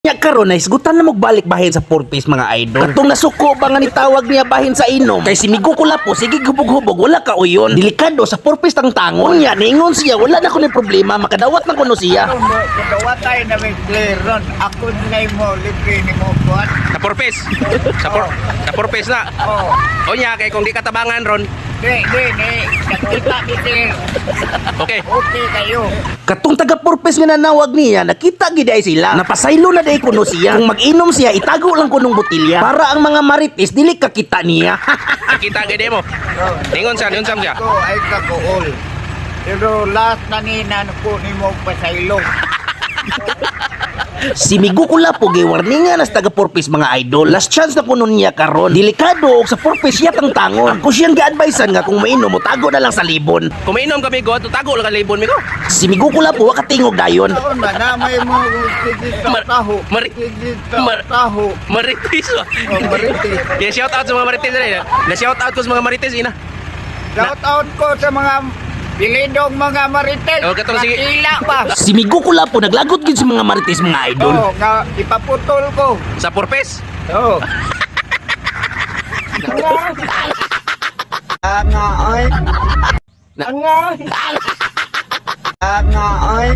Nya karon na isgutan na magbalik bahin sa purpose mga idol. Katong nasuko ba nga nitawag niya bahin sa inom. Kay si Migo Kulapo sige hubog-hubog wala ka uyon. Delikado sa purpose tang tangon. Nya ningon siya wala na kuno problema makadawat na kuno siya. Kadawat tayo na may clear ron. Ako ngay mo libre ni mo buhat. Sa purpose. Sa purpose na. Oh. O nya kay kung di katabangan ron. Di. Nakita ni sir. Okay. Okay kayo. Katong taga-purpose nga nanawag niya, nakita gid ay sila. Napasaylo na day kuno siya. Kung mag-inom siya, itago lang kunong botilya para ang mga marites dili kakita niya. Kita gede mo. Ningon siya. Ako ay kakool. Pero last na ko ni mo pasaylo. Si Migo Kulapo gay warningan as taga-purpose mga idol. Last chance na kuno niya karon. Delikado og sa purpose siya tang tangon. Ako siyang gi-advisean nga kung mainom mo tago na lang sa libon. Kung mainom kami go, tago lang ka libon mi ko. Si Migo Kulapo wa katingog dayon. Taon ba na may mo sige taho. Sige taho. Marites. Oh, marites. Yeah, shout out sa mga marites na. Na shout out ko sa mga marites ina. Shout out ko sa mga bilidong mga marites. Oh, katong sige. Nakila pa. Si Migo Kulapo naglagot gid sa mga marites mga idol. Oo, nga ipaputol ko. Sa purpose. Oo. Nga ay. Na- Nga ay.